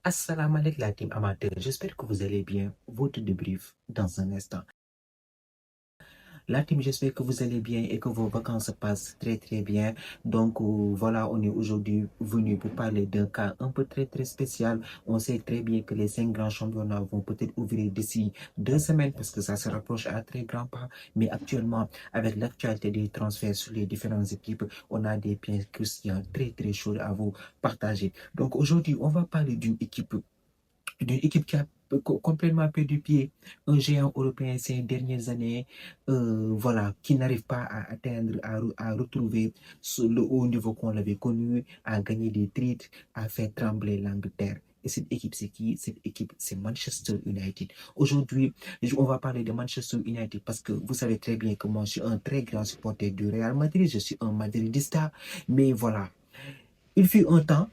Assalamu alaikum la team amateur, j'espère que vous allez bien. Votre débrief dans un instant. La team, j'espère que vous allez bien et que vos vacances se passent très bien. Donc voilà, on est aujourd'hui venu pour parler d'un cas un peu très spécial. On sait très bien que les 5 grands championnats vont peut-être ouvrir d'ici 2 semaines parce que ça se rapproche à très grands pas. Mais actuellement, avec l'actualité des transferts sur les différentes équipes, on a des points croustillants très chauds à vous partager. Donc aujourd'hui, on va parler d'une équipe qui a complètement perdu pied, un géant européen ces dernières années, voilà, qui n'arrive pas à atteindre, à retrouver le haut niveau qu'on l'avait connu, à gagner des titres, à faire trembler l'Angleterre. Et cette équipe, c'est qui? Cette équipe, c'est Manchester United. Aujourd'hui, on va parler de Manchester United parce que vous savez très bien que moi, je suis un très grand supporter du Real Madrid. Je suis un madridista. Mais voilà, il fut un temps,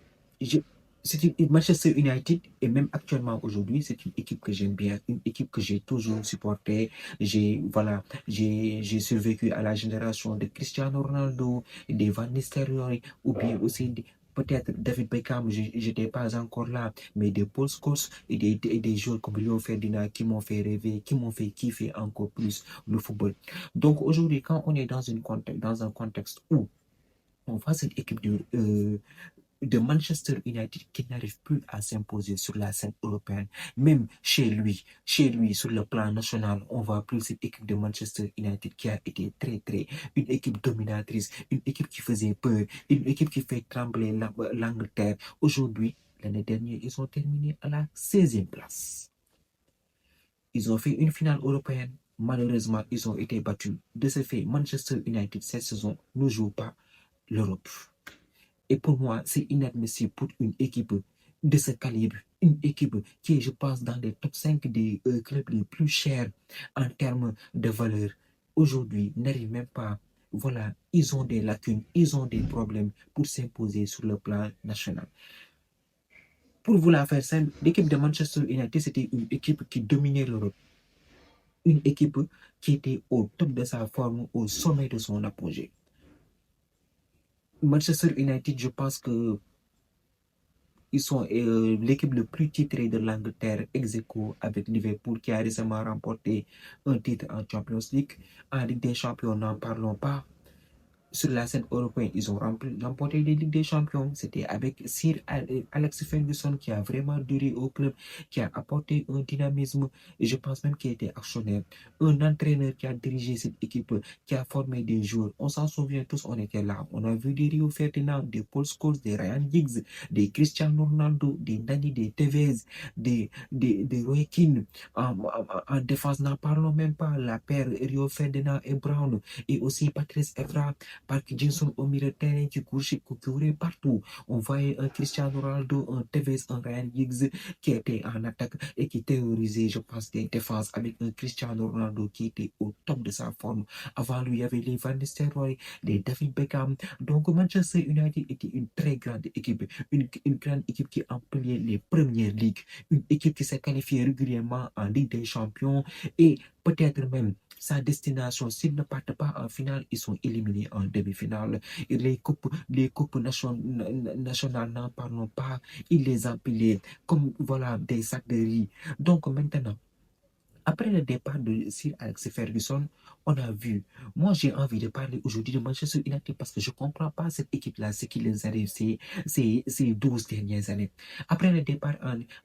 c'est une Manchester United et même actuellement aujourd'hui, c'est une équipe que j'aime bien, une équipe que j'ai toujours supportée. J'ai survécu à la génération de Cristiano Ronaldo, des Van Nistelrooy ou bien aussi peut-être David Beckham, je n'étais pas encore là, mais des Paul Scholes et des joueurs comme Rio Ferdinand qui m'ont fait rêver, qui m'ont fait kiffer encore plus le football. Donc aujourd'hui, quand on est dans un contexte où on voit cette équipe de Manchester United qui n'arrive plus à s'imposer sur la scène européenne. Même chez lui, sur le plan national, on voit plus cette équipe de Manchester United qui a été une équipe dominatrice, une équipe qui faisait peur, une équipe qui fait trembler l'Angleterre. Aujourd'hui, l'année dernière, ils ont terminé à la 16e place. Ils ont fait une finale européenne. Malheureusement, ils ont été battus. De ce fait, Manchester United, cette saison, ne joue pas l'Europe. Et pour moi, c'est inadmissible pour une équipe de ce calibre, une équipe qui est, je pense, dans les top 5 des clubs les plus chers en termes de valeur. Aujourd'hui, n'arrive même pas. Voilà, ils ont des lacunes, ils ont des problèmes pour s'imposer sur le plan national. Pour vous la faire simple, l'équipe de Manchester United, c'était une équipe qui dominait l'Europe. Une équipe qui était au top de sa forme, au sommet de son apogée. Manchester United, je pense que ils sont l'équipe le plus titrée de l'Angleterre, ex aequo avec Liverpool qui a récemment remporté un titre en Champions League. En Ligue des Champions, n'en parlons pas. Sur la scène européenne, ils ont remporté des Ligues des Champions. C'était avec Sir Alex Ferguson qui a vraiment duré au club, qui a apporté un dynamisme et je pense même qu'il était actionnaire. Un entraîneur qui a dirigé cette équipe, qui a formé des joueurs. On s'en souvient tous, on était là. On a vu des Rio Ferdinand, des Paul Scholes, des Ryan Giggs, des Cristiano Ronaldo, des Dani, des Tevez, des Roy Keane. En défense, n'en parlons même pas. La paire Rio Ferdinand et Brown et aussi Patrice Evra. Park Jenson au milieu de terrain qui courait partout. On voyait un Cristiano Ronaldo, un Tevez, un Ryan Giggs qui était en attaque et qui terrorisait, je pense, des défenses avec un Cristiano Ronaldo qui était au top de sa forme. Avant lui, il y avait les Van Nistelrooy, les David Beckham. Donc Manchester United était une très grande équipe, une grande équipe qui employait les premières ligues, une équipe qui s'est qualifiée régulièrement en Ligue des Champions et peut-être même sa destination. S'ils ne partent pas en finale, ils sont éliminés en demi-finale. Et les coupes nationales, n'en parlons pas. Ils les empilaient comme voilà, des sacs de riz. Donc maintenant, après le départ de Sir Alex Ferguson, on a vu. Moi, j'ai envie de parler aujourd'hui de Manchester United parce que je ne comprends pas cette équipe-là, ce qui les arrive ces 12 dernières années. Après le départ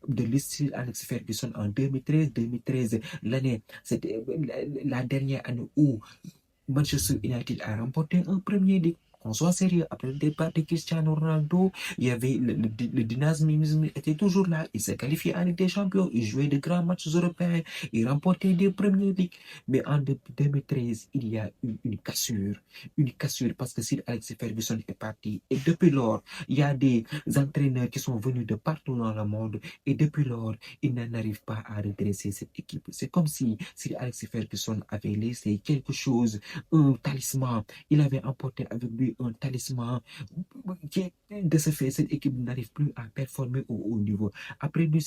de Sir Alex Ferguson en 2013, l'année, c'était la dernière année où Manchester United a remporté un premier ligue. Qu'on soit sérieux, après le départ de Cristiano Ronaldo, il y avait le dynamisme était toujours là. Il s'est qualifié en Ligue des Champions, il jouait de grands matchs européens, il remportait des premières ligues. Mais en 2013, il y a eu une cassure parce que Sir Alex Ferguson est parti. Et depuis lors, il y a des entraîneurs qui sont venus de partout dans le monde. Et depuis lors, ils n'arrivent pas à redresser cette équipe. C'est comme si Sir Alex Ferguson avait laissé quelque chose, un talisman. Il avait emporté avec lui un talisman. De ce fait, cette équipe n'arrive plus à performer au haut niveau. Après du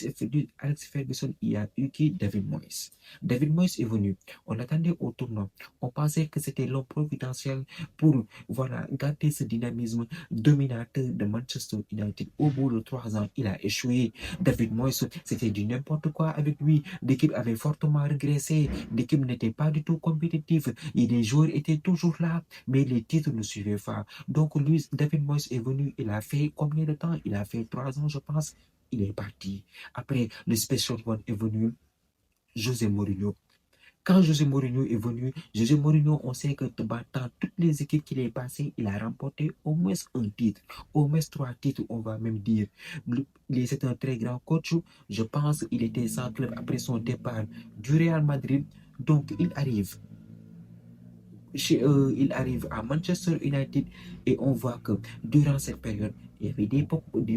Alex Ferguson, il y a eu qui? David Moyes. David Moyes est venu. On l'attendait au tournoi. On pensait que c'était l'homme providentiel pour voilà, garder ce dynamisme dominateur de Manchester United. Au bout de 3 ans, il a échoué. David Moyes, c'était du n'importe quoi avec lui. L'équipe avait fortement régressé. L'équipe n'était pas du tout compétitive. Et les joueurs étaient toujours là, mais les titres ne suivaient pas. Donc, lui, David Moyes est venu. Il a fait combien de temps? Il a fait 3 ans, je pense. Il est parti. Après, le Special One est venu. José Mourinho. Quand José Mourinho est venu, José Mourinho, on sait que dans toutes les équipes qu'il est passé, il a remporté au moins un titre, au moins 3 titres, on va même dire. C'est un très grand coach. Je pense qu'il était sans club après son départ du Real Madrid. Donc, il arrive à Manchester United et on voit que durant cette période, il y avait des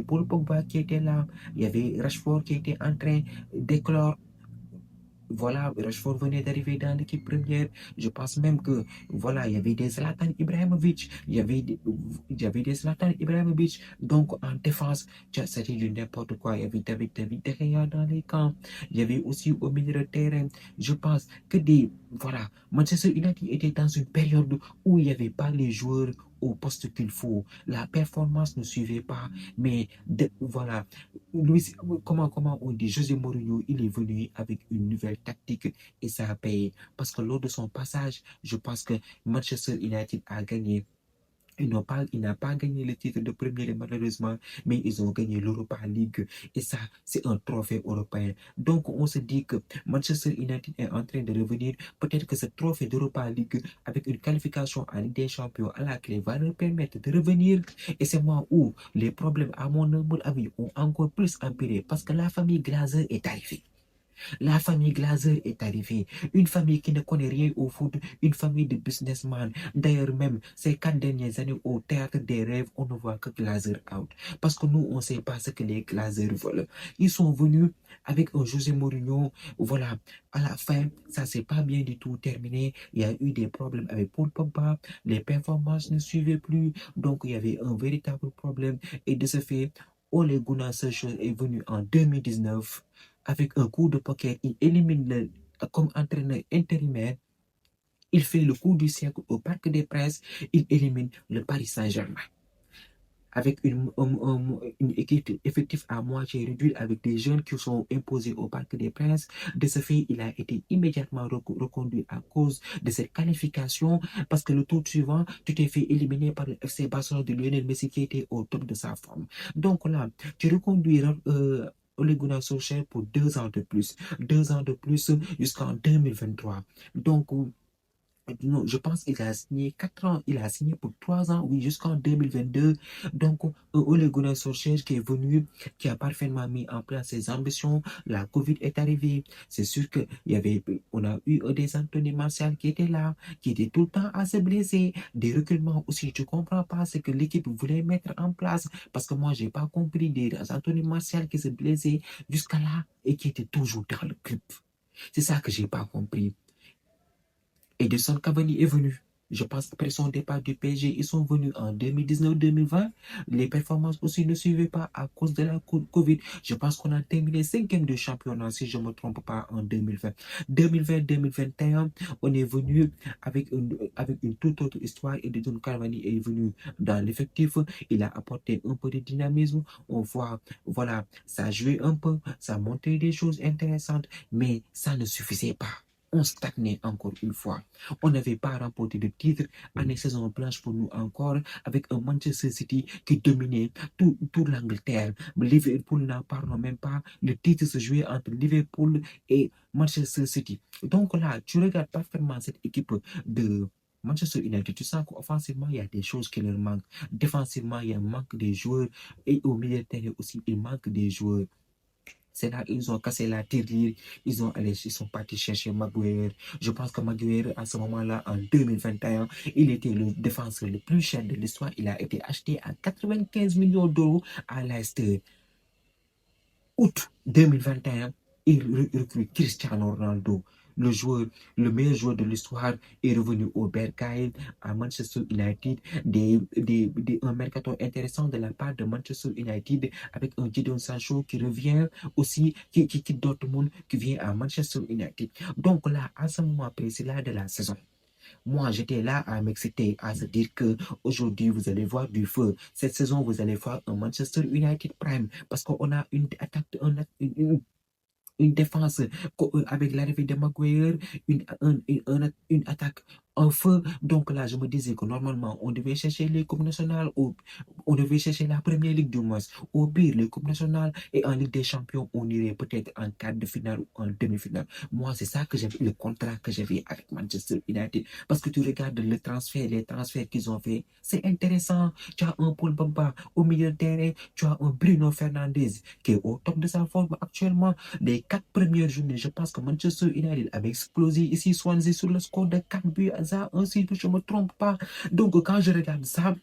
Paul Pogba qui étaient là, il y avait Rashford qui était en train d'éclore. Voilà, Rashford venait d'arriver dans l'équipe première. Je pense même que, voilà, il y avait des Zlatan Ibrahimovic. Il y avait des Zlatan Ibrahimovic. Donc, en défense, c'était du n'importe quoi. Il y avait David De Gea dans les camps. Il y avait aussi au milieu de terrain, je pense que voilà, Manchester United était dans une période où il n'y avait pas les joueurs au poste qu'il faut. La performance ne suivait pas. Mais, voilà, comment on dit, José Mourinho, il est venu avec une nouvelle tactique et ça a payé. Parce que lors de son passage, je pense que Manchester United a gagné. Il n'a pas gagné le titre de premier malheureusement, mais ils ont gagné l'Europa League et ça, c'est un trophée européen. Donc, on se dit que Manchester United est en train de revenir. Peut-être que ce trophée d'Europa League avec une qualification en Ligue des Champions à la clé va leur permettre de revenir. Et c'est moi où les problèmes, à mon humble avis, ont encore plus empiré parce que la famille Glazer est arrivée. La famille Glazer est arrivée. Une famille qui ne connaît rien au foot, une famille de businessmen. D'ailleurs, même ces 4 dernières années au théâtre des rêves, on ne voit que Glazer out. Parce que nous, on ne sait pas ce que les Glazer veulent. Ils sont venus avec un José Mourinho. Voilà, à la fin, ça ne s'est pas bien du tout terminé. Il y a eu des problèmes avec Paul Pogba. Les performances ne suivaient plus. Donc, il y avait un véritable problème. Et de ce fait, Ole Gunnar Solskjaer est venu en 2019 avec un coup de poker. Il élimine comme entraîneur intérimaire. Il fait le coup du siècle au Parc des Princes. Il élimine le Paris Saint-Germain. Avec une équipe effective à moitié réduite, avec des jeunes qui sont imposés au Parc des Princes. De ce fait, il a été immédiatement reconduit à cause de cette qualification, parce que le tour suivant, tu t'es fait éliminer par le FC Barcelone de Lionel Messi qui était au top de sa forme. Donc là, tu reconduis Ole Gunnar Solskjaer pour 2 ans de plus. 2 ans de plus jusqu'en 2023. Donc, non, je pense qu'il a signé 4 ans. Il a signé pour 3 ans, oui, jusqu'en 2022. Donc, Ole Gunnar Solskjaer qui est venu, qui a parfaitement mis en place ses ambitions. La Covid est arrivée. C'est sûr on a eu des Anthony Martial qui étaient là, qui étaient tout le temps à se blesser. Des recrutements aussi. Je ne comprends pas ce que l'équipe voulait mettre en place. Parce que moi, je n'ai pas compris des Anthony Martial qui se blessaient jusqu'à là et qui étaient toujours dans le club. C'est ça que je n'ai pas compris. Edinson Cavani est venu. Je pense qu'après son départ du PSG, ils sont venus en 2019-2020. Les performances aussi ne suivaient pas à cause de la Covid. Je pense qu'on a terminé 5e de championnat, si je ne me trompe pas, en 2020. 2020-2021, on est venu avec une toute autre histoire. Edinson Cavani est venu dans l'effectif. Il a apporté un peu de dynamisme. On voit, voilà, ça a joué un peu, ça a montré des choses intéressantes, mais ça ne suffisait pas. On stagnait encore une fois. On n'avait pas remporté de titre. Année saison blanche pour nous encore, avec un Manchester City qui dominait tout l'Angleterre. Liverpool n'en parlons même pas. Le titre se jouait entre Liverpool et Manchester City. Donc là, tu regardes parfaitement cette équipe de Manchester United. Tu sens qu'offensivement, il y a des choses qui leur manquent. Défensivement, il y a un manque de joueurs. Et au milieu de terrain aussi, il manque des joueurs. C'est là ils ont cassé la tirelire, ils sont partis chercher Maguire. Je pense que Maguire, à ce moment-là, en 2021, il était le défenseur le plus cher de l'histoire. Il a été acheté à 95 millions d'euros à Leicester. Août 2021, il recrute Cristiano Ronaldo. le meilleur joueur de l'histoire est revenu au Berghain à Manchester United. Un mercato intéressant de la part de Manchester United avec un Jadon Sancho qui revient aussi, qui quitte Dortmund, qui vient à Manchester United. Donc là, à ce moment précis-là de la saison, moi, j'étais là à m'exciter, à se dire que aujourd'hui, vous allez voir du feu. Cette saison, vous allez voir un Manchester United Prime parce qu'on a une attaque, une défense avec l'arrivée de Maguire, une attaque en feu. Donc là, je me disais que normalement, on devait chercher les coupes nationales, on devait chercher la première ligue du mois. Au pire, les coupes nationales et en Ligue des Champions, on irait peut-être en quart de finale ou en demi-finale. Moi, c'est ça que j'avais, le contrat que j'avais avec Manchester United. Parce que tu regardes les transferts qu'ils ont fait, c'est intéressant. Tu as un Paul Pogba au milieu de terrain, tu as un Bruno Fernandes qui est au top de sa forme actuellement. Les 4 premières journées, je pense que Manchester United avait explosé ici Swansea sur le score de 4 buts à 1, si je ne me trompe pas. Donc, quand je regarde ça,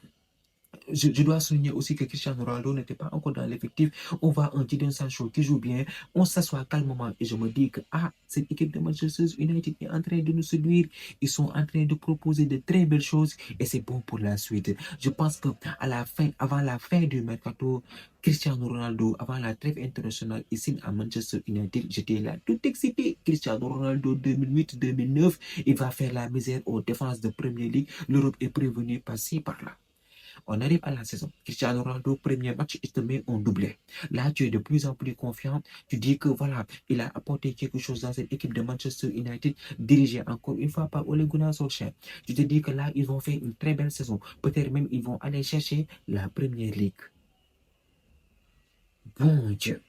je dois souligner aussi que Cristiano Ronaldo n'était pas encore dans l'effectif. On voit un Jadon Sancho qui joue bien. On s'assoit calmement et je me dis que cette équipe de Manchester United est en train de nous séduire. Ils sont en train de proposer de très belles choses et c'est bon pour la suite. Je pense que avant la fin du mercato, Cristiano Ronaldo, avant la trêve internationale ici à Manchester United, j'étais là tout excité. Cristiano Ronaldo 2008-2009, il va faire la misère aux défenses de Premier League. L'Europe est prévenue par-ci, par-là. On arrive à la saison. Cristiano Ronaldo, premier match, il te met un doublé. Là, tu es de plus en plus confiant. Tu dis que voilà, il a apporté quelque chose dans cette équipe de Manchester United, dirigée encore une fois par Ole Gunnar Solskjaer. Tu te dis que là, ils vont faire une très belle saison. Peut-être même ils vont aller chercher la première ligue. Bon Dieu,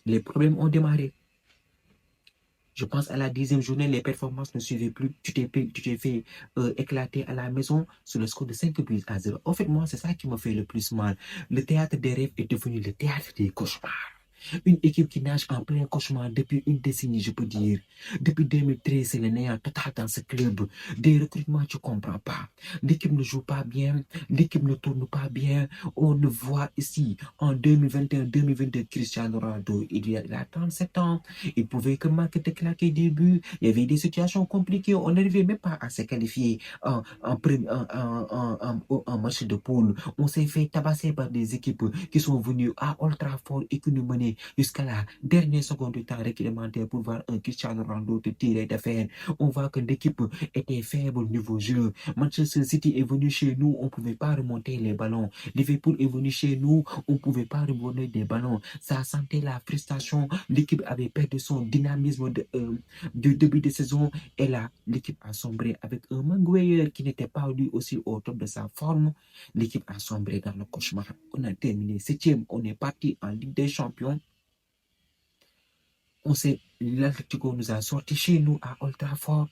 les problèmes ont démarré. Je pense à la 10e journée, les performances ne suivaient plus. Tu t'es fait éclater à la maison sur le score de 5 buts à 0. En fait, moi, c'est ça qui me fait le plus mal. Le théâtre des rêves est devenu le théâtre des cauchemars. Une équipe qui nage en plein cauchemar depuis une décennie, je peux dire. Depuis 2013, c'est le néant total dans ce club. Des recrutements, tu ne comprends pas. L'équipe ne joue pas bien. L'équipe ne tourne pas bien. On le voit ici, en 2021-2022, Cristiano Ronaldo, il a 37 ans. Il pouvait que marquer de claquer des buts. Il y avait des situations compliquées. On n'arrivait même pas à se qualifier en match de poule. On s'est fait tabasser par des équipes qui sont venues à Old Trafford et qui nous menaient jusqu'à la dernière seconde du temps réglementaire pour voir un Cristiano Ronaldo te tirer d'affaire. On voit que l'équipe était faible au niveau jeu. Manchester City est venu chez nous, on ne pouvait pas remonter les ballons. Liverpool est venu chez nous, on ne pouvait pas remonter des ballons. Ça sentait la frustration. L'équipe avait perdu son dynamisme du début de saison. Et là, l'équipe a sombré avec un Maguire qui n'était pas lui aussi au top de sa forme. L'équipe a sombré dans le cauchemar. On a terminé 7e. On est parti en Ligue des Champions. L'Atlético nous a sorti chez nous à Old Trafford.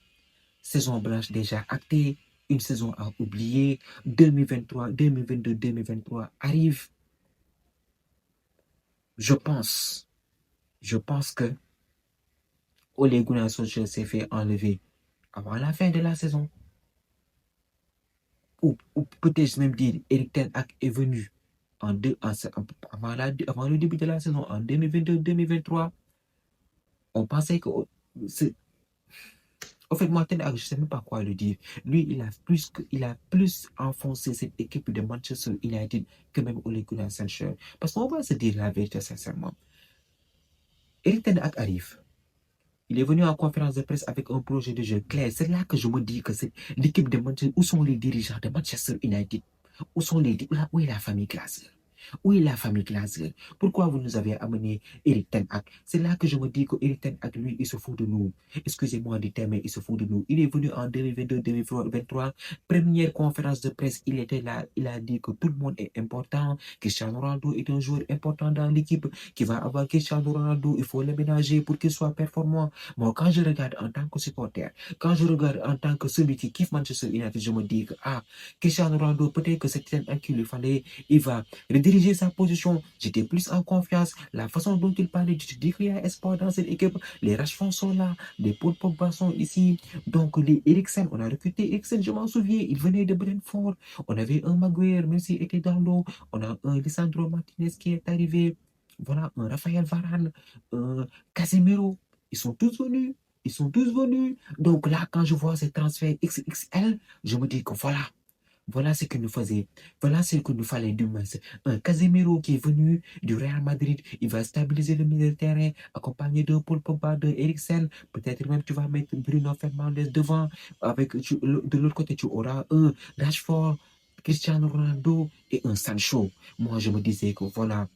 Saison blanche déjà actée. Une saison à oublier. 2023, 2022, 2023 arrive. Je pense que Ole Gunnar Solskjaer s'est fait enlever avant la fin de la saison. Ou peut-être même dire Erik Ten Hag est avant le début de la saison, en 2022-2023. On pensait que... En fait, moi, Ten Hag, je ne sais même pas quoi le dire. Lui, il a plus enfoncé cette équipe de Manchester United que même Ole Gunnar Solskjaer. Parce qu'on va se dire la vérité sincèrement. Erik Ten Hag arrive. Il est venu en conférence de presse avec un projet de jeu clair. C'est là que je me dis que c'est l'équipe de Manchester. Où sont les dirigeants de Manchester United? Où est la famille Glazer? Où est la famille Glazer? Pourquoi vous nous avez amené Erik Ten Hag? C'est là que je me dis que Erik Ten Hag, lui, il se fout de nous. Excusez-moi du terme, mais il se fout de nous. Il est venu en 2022-2023. Première conférence de presse, il était là. Il a dit que tout le monde est important. Cristiano Ronaldo est un joueur important dans l'équipe. Qui va avoir Cristiano Ronaldo, il faut l'aménager pour qu'il soit performant. Moi, quand je regarde en tant que supporter, quand je regarde en tant que celui qui kiffe Manchester United, je me dis que Cristiano Ronaldo, peut-être que c'était un qu'il lui fallait. Il va rediriger sa position. J'étais plus en confiance. La façon dont il parlait, je te dis qu'il y a espoir dans cette équipe. Les Rashford sont là. Les Paul Pogba sont ici. Donc, les Eriksen, on a recruté Eriksen, je m'en souviens. Il venait de Brentford. On avait un Maguire, même s'il était dans l'eau. On a un Lisandro Martinez qui est arrivé. Voilà, un Raphaël Varane, un Casemiro. Ils sont tous venus. ils sont tous venus. Donc là, quand je vois ces transferts XXL, je me dis que voilà ce que nous faisait. Voilà ce que nous fallait du moins. Un Casemiro qui est venu du Real Madrid, il va stabiliser le milieu de terrain, accompagné de Paul Pogba, de Eriksen. Peut-être même tu vas mettre Bruno Fernandes devant. De l'autre côté, tu auras un Rashford, Cristiano Ronaldo et un Sancho. Moi, je me disais que voilà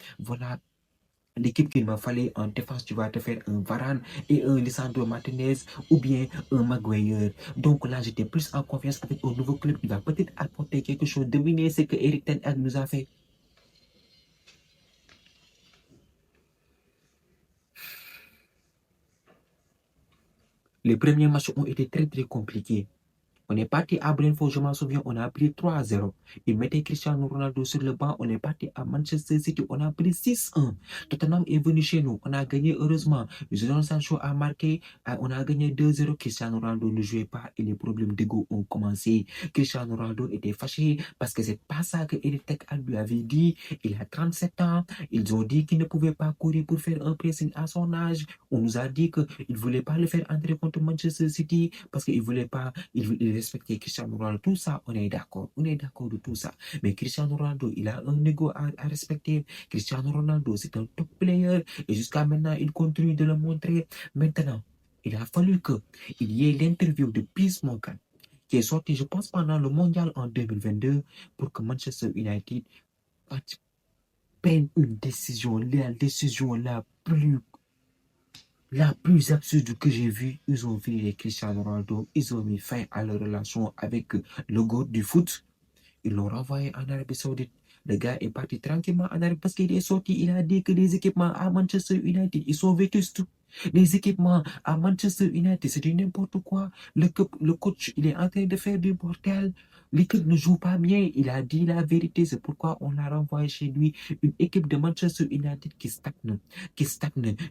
l'équipe qu'il me fallait en défense, tu vas te faire un Varane et un Lisandro Martinez ou bien un Maguire. Donc là, j'étais plus en confiance avec un nouveau club qui va peut-être apporter quelque chose. Devinez ce que Erik Ten Hag nous a fait. Les premiers matchs ont été très très compliqués. On est parti à Brentford, je m'en souviens, on a pris 3-0. Ils mettaient Cristiano Ronaldo sur le banc. On est parti à Manchester City, on a pris 6-1. Tottenham est venu chez nous, on a gagné heureusement. Jadon Sancho a marqué, on a gagné 2-0. Cristiano Ronaldo ne jouait pas et les problèmes d'ego ont commencé. Cristiano Ronaldo était fâché parce que c'est pas ça que Erik Ten Hag lui avait dit. Il a 37 ans. Ils ont dit qu'il ne pouvait pas courir pour faire un pressing à son âge. On nous a dit qu'il ne voulait pas le faire entrer contre Manchester City parce qu'il ne voulait pas, il respecter Cristiano Ronaldo, tout ça, on est d'accord de tout ça. Mais Cristiano Ronaldo, il a un ego à respecter. Cristiano Ronaldo, c'est un top player et jusqu'à maintenant, il continue de le montrer. Maintenant, il a fallu qu'il y ait l'interview de Piers Morgan qui est sorti, je pense, pendant le mondial en 2022 pour que Manchester United prenne une décision, la décision la plus absurde que j'ai vue. Ils ont viré Cristiano Ronaldo, ils ont mis fin à leur relation avec le GOAT du foot. Ils l'ont renvoyé en Arabie Saoudite. Le gars est parti tranquillement en Arabie parce qu'il est sorti. Il a dit que les équipements à Manchester United, ils sont vétustes. Les équipements à Manchester United, c'est du n'importe quoi. Le coach, il est en train de faire du bordel. L'équipe ne joue pas bien. Il a dit la vérité. C'est pourquoi on l'a renvoyé chez lui. Une équipe de Manchester United qui stagne.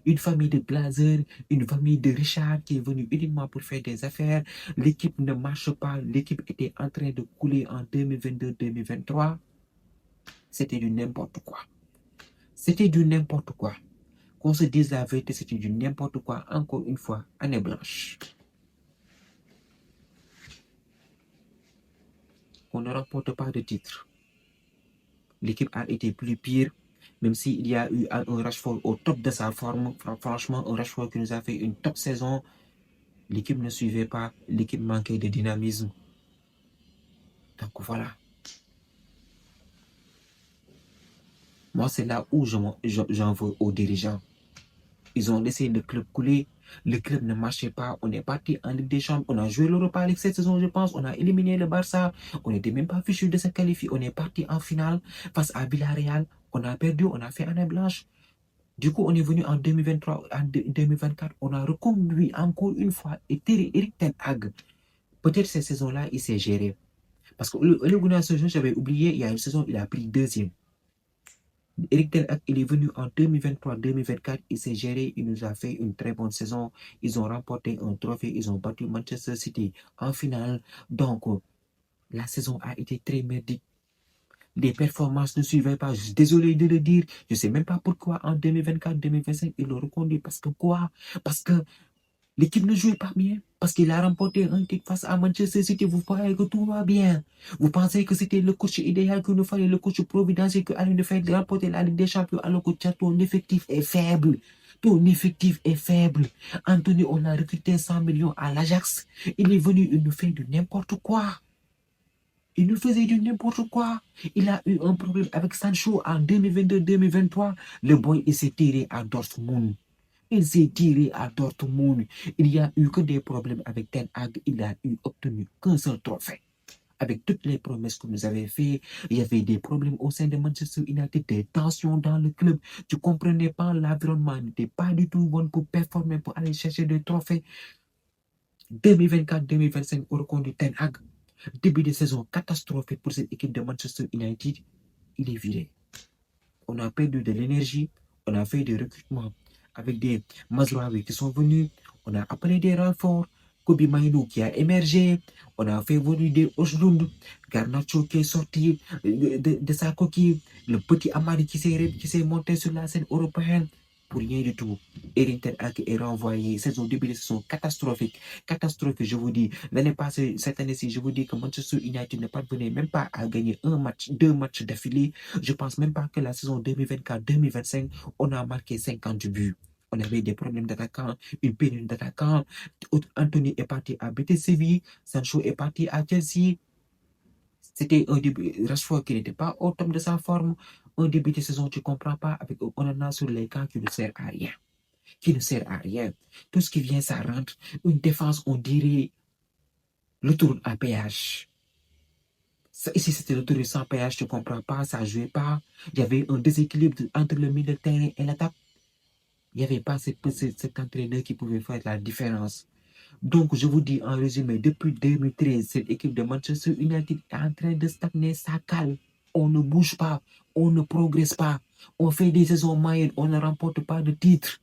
Une famille de Glazer, une famille de Richard qui est venue uniquement pour faire des affaires. L'équipe ne marche pas. L'équipe était en train de couler en 2022-2023. C'était du n'importe quoi. C'était du n'importe quoi. Qu'on se dise la vérité, c'était du n'importe quoi. Encore une fois, année blanche. On ne remporte pas de titre. L'équipe a été plus pire, même s'il y a eu un Rashford au top de sa forme. Franchement, un Rashford qui nous a fait une top saison. L'équipe ne suivait pas, l'équipe manquait de dynamisme. Donc voilà. Moi, c'est là où j'en veux aux dirigeants. Ils ont laissé le club couler. Le club ne marchait pas. On est parti en Ligue des Champions. On a joué l'Europa League cette saison, je pense. On a éliminé le Barça. On n'était même pas fichu de se qualifier. On est parti en finale face à Villarreal. On a perdu. On a fait année blanche. Du coup, on est venu en 2023, en 2024. On a reconduit encore une fois. Et Erik Ten Hag, peut-être cette saison-là, il s'est géré. Parce que le saison, j'avais oublié, il y a une saison, il a pris deuxième. Erik Ten Hag, il est venu en 2023-2024, il s'est géré, il nous a fait une très bonne saison. Ils ont remporté un trophée, ils ont battu Manchester City en finale. Donc, la saison a été très merdique. Les performances ne suivaient pas. Je suis désolé de le dire. Je ne sais même pas pourquoi en 2024-2025, ils l'ont reconduit. Parce que quoi? Parce que l'équipe ne jouait pas bien. Parce qu'il a remporté un titre face à Manchester City. Vous croyez que tout va bien. Vous pensez que c'était le coach idéal qu'il nous fallait, le coach providentiel qui allait nous faire remporter la Ligue des Champions alors que ton effectif est faible. Ton effectif est faible. Anthony, on a recruté 100 millions à l'Ajax. Il est venu, il nous fait du n'importe quoi. Il nous faisait du n'importe quoi. Il a eu un problème avec Sancho en 2022-2023. Le boy, il s'est tiré à Dortmund. Il s'est tiré à Dortmund. Il n'y a eu que des problèmes avec Ten Hag. Il a obtenu qu'un seul trophée. Avec toutes les promesses que nous avions faites, il y avait des problèmes au sein de Manchester United, des tensions dans le club. Tu ne comprenais pas, l'environnement n'était pas du tout bon pour performer, pour aller chercher des trophées. 2024-2025, on reconduit Ten Hag. Début de saison catastrophique pour cette équipe de Manchester United. Il est viré. On a perdu de l'énergie. On a fait des recrutements avec des Mazraoui qui sont venus. On a appelé des renforts. Kobe Mainoo qui a émergé. On a fait venir des Oshlund. Garnacho qui est sorti de sa coquille. Le petit Amadi qui s'est monté sur la scène européenne. Pour rien du tout. Erik ten Hag est renvoyé. Saison début de saison catastrophique. Catastrophique, je vous dis. L'année passée, cette année-ci, je vous dis que Manchester United n'est pas venu même pas à gagner un match, 2 matchs d'affilée. Je pense même pas que la saison 2024-2025, on a marqué 50 buts. On avait des problèmes d'attaquants, une pénurie d'attaquants. Anthony est parti à BT Séville, Sancho est parti à Chelsea. C'était un début, Rashford qui n'était pas au top de sa forme. Un début de saison, tu ne comprends pas, avec Onana sur les camps qui ne sert à rien. Qui ne sert à rien. Tout ce qui vient, ça rentre. Une défense, on dirait l'autoroute à péage. Ici, c'était l'autoroute sans péage, tu ne comprends pas, ça ne jouait pas. Il y avait un déséquilibre entre le milieu de terrain et l'attaque. Il n'y avait pas cet entraîneur qui pouvait faire la différence. Donc, je vous dis en résumé, depuis 2013, cette équipe de Manchester United est en train de stagner, ça cale. On ne bouge pas, on ne progresse pas, on fait des saisons moyennes, on ne remporte pas de titre.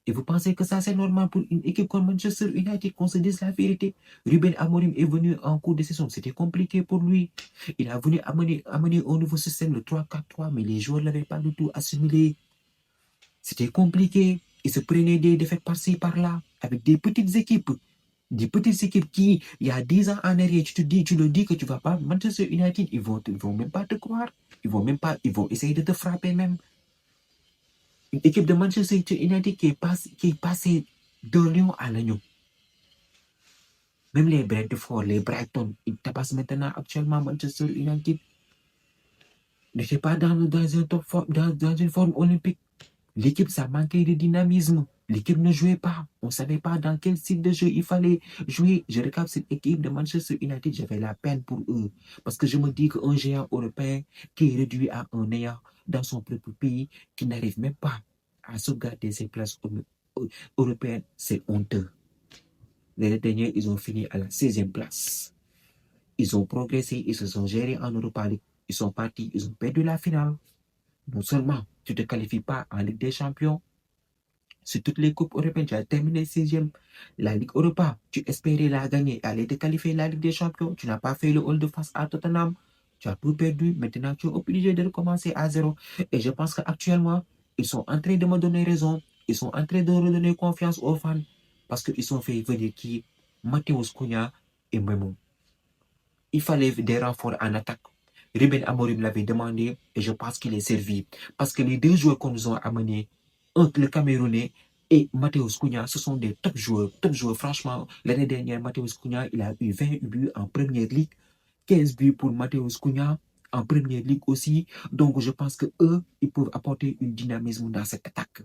Et vous pensez que ça c'est normal pour une équipe comme Manchester United, qu'on se dise la vérité? Ruben Amorim est venu en cours de saison, c'était compliqué pour lui. Il a voulu amener un nouveau système, le 3-4-3, mais les joueurs ne l'avaient pas du tout assimilé. C'était compliqué. Ils se prenaient des défaites par-ci, par-là, avec des petites équipes. Des petites équipes qui, il y a 10 ans en arrière, tu le dis que tu ne vas pas. Manchester United, ils vont même pas te croire. Ils vont essayer de te frapper même. Une équipe de Manchester United qui est passée de lion à l'agneau. Même les Brentford, les Brighton, ils tabassent maintenant actuellement Manchester United. N'était pas dans une forme olympique. L'équipe, ça manquait de dynamisme. L'équipe ne jouait pas. On ne savait pas dans quel style de jeu il fallait jouer. Je regarde cette équipe de Manchester United, j'avais la peine pour eux. Parce que je me dis qu'un géant européen qui est réduit à un néant dans son propre pays, qui n'arrive même pas à sauvegarder ses places européennes, c'est honteux. Les derniers, ils ont fini à la 16e place. Ils ont progressé, ils se sont gérés en Europa League. Ils sont partis, ils ont perdu la finale. Non seulement tu ne te qualifies pas en Ligue des Champions, sur toutes les coupes européennes, tu as terminé 6e. La Ligue Europa, tu espérais la gagner, aller te qualifier la Ligue des Champions. Tu n'as pas fait le hold de face à Tottenham. Tu as tout perdu. Maintenant, tu es obligé de recommencer à zéro. Et je pense qu'actuellement, ils sont en train de me donner raison. Ils sont en train de redonner confiance aux fans. Parce qu'ils ont fait venir qui? Matheus Cunha et Memo. Il fallait des renforts en attaque. Ruben Amorim l'avait demandé et je pense qu'il est servi. Parce que les deux joueurs qu'on nous a amenés, le Camerounais et Matheus Cunha, ce sont des top joueurs. Top joueurs, franchement, l'année dernière, Matheus Cunha, il a eu 20 buts en première ligue, 15 buts pour Matheus Cunha en première ligue aussi. Donc, je pense qu'eux, ils peuvent apporter un dynamisme dans cette attaque.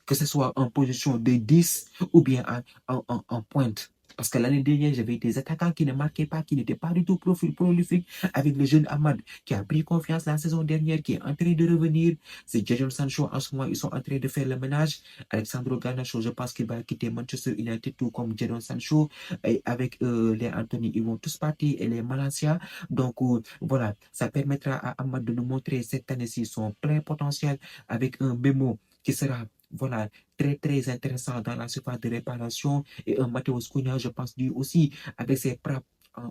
Que ce soit en position de 10 ou bien en pointe. Parce que l'année dernière, j'avais des attaquants qui ne marquaient pas, qui n'étaient pas du tout prolifiques, avec le jeune Ahmad qui a pris confiance la saison dernière, qui est en train de revenir. C'est Jadon Sancho, en ce moment, ils sont en train de faire le ménage. Alexandro Garnacho, je pense qu'il va quitter Manchester United, tout comme Jadon Sancho. Et avec les Anthony, ils vont tous partir, et les Malasia. Donc, voilà, ça permettra à Ahmad de nous montrer cette année-ci son plein potentiel avec un mémo qui sera voilà, très, très intéressant dans la surface de réparation. Et un Matheus Cunha, je pense, lui aussi, avec ses frappes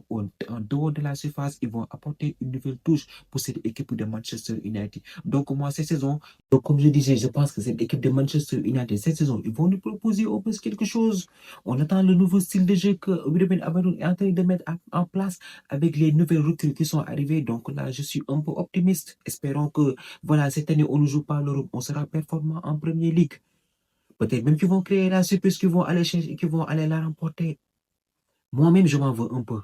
en dehors de la surface, ils vont apporter une nouvelle touche pour cette équipe de Manchester United. Donc, moi, cette saison, donc, comme je disais, je pense que cette équipe de Manchester United, cette saison, ils vont nous proposer au moins quelque chose. On attend le nouveau style de jeu que Ruben Amorim est en train de mettre en place avec les nouvelles recrues qui sont arrivées. Donc là, je suis un peu optimiste. Espérons que, voilà, cette année, on ne joue pas l'Europe, on sera performant en Première Ligue. Peut-être même qu'ils vont créer la surprise, qu'ils vont aller la remporter. Moi-même, je m'en veux un peu.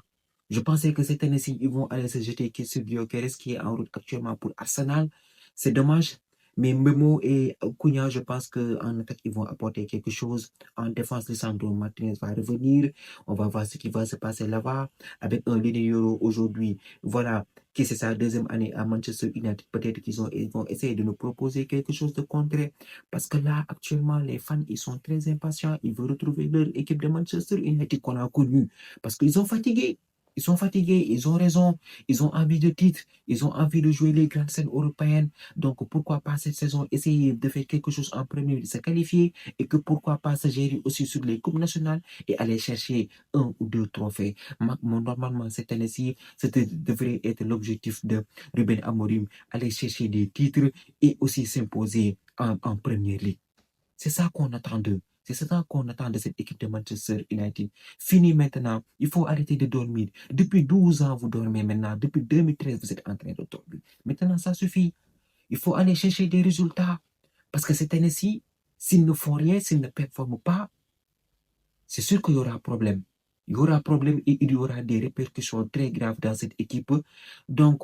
Je pensais que cette année-ci, ils vont aller se jeter sur Gyökeres qui est en route actuellement pour Arsenal. C'est dommage. Mais Memo et Cunha, je pense qu'en attaque, ils vont apporter quelque chose. En défense, Lisandro Martinez va revenir. On va voir ce qui va se passer là-bas. Avec un Euro aujourd'hui, voilà, qui c'est sa deuxième année à Manchester United. Peut-être ils vont essayer de nous proposer quelque chose de concret. Parce que là, actuellement, les fans, ils sont très impatients. Ils veulent retrouver leur équipe de Manchester United qu'on a connue. Parce qu'ils sont fatigués. Ils sont fatigués, ils ont raison, ils ont envie de titre, ils ont envie de jouer les grandes scènes européennes. Donc, pourquoi pas cette saison essayer de faire quelque chose en premier, de se qualifier et que pourquoi pas se gérer aussi sur les coupes nationales et aller chercher 1 ou 2 trophées. Normalement, cette année-ci, devrait être l'objectif de Ruben Amorim, aller chercher des titres et aussi s'imposer en première ligue. C'est ça qu'on attend d'eux. C'est ça qu'on attend de cette équipe de Manchester United. Fini maintenant. Il faut arrêter de dormir. Depuis 12 ans, vous dormez maintenant. Depuis 2013, vous êtes en train de dormir. Maintenant, ça suffit. Il faut aller chercher des résultats. Parce que cette année-ci, s'ils ne font rien, s'ils ne performent pas, c'est sûr qu'il y aura problème. Il y aura problème et il y aura des répercussions très graves dans cette équipe. Donc,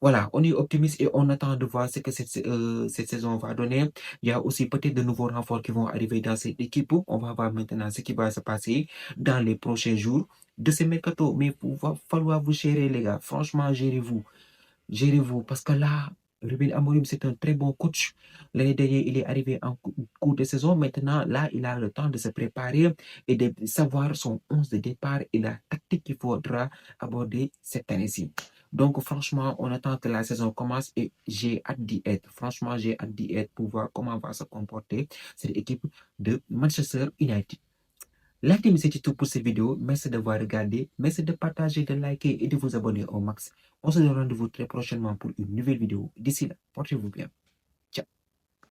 voilà, on est optimiste et on attend de voir ce que cette saison va donner. Il y a aussi peut-être de nouveaux renforts qui vont arriver dans cette équipe. On va voir maintenant ce qui va se passer dans les prochains jours de ce mercato. Mais il va falloir vous gérer, les gars. Franchement, gérez-vous. Gérez-vous. Parce que là, Ruben Amorim, c'est un très bon coach. L'année dernière, il est arrivé en cours de saison. Maintenant, là, il a le temps de se préparer et de savoir son 11 de départ et la tactique qu'il faudra aborder cette année-ci. Donc, franchement, on attend que la saison commence et j'ai hâte d'y être. Franchement, j'ai hâte d'y être pour voir comment va se comporter cette équipe de Manchester United. La team, c'est tout pour cette vidéo. Merci d'avoir regardé. Merci de partager, de liker et de vous abonner au max. On se donne rendez-vous très prochainement pour une nouvelle vidéo. D'ici là, portez-vous bien.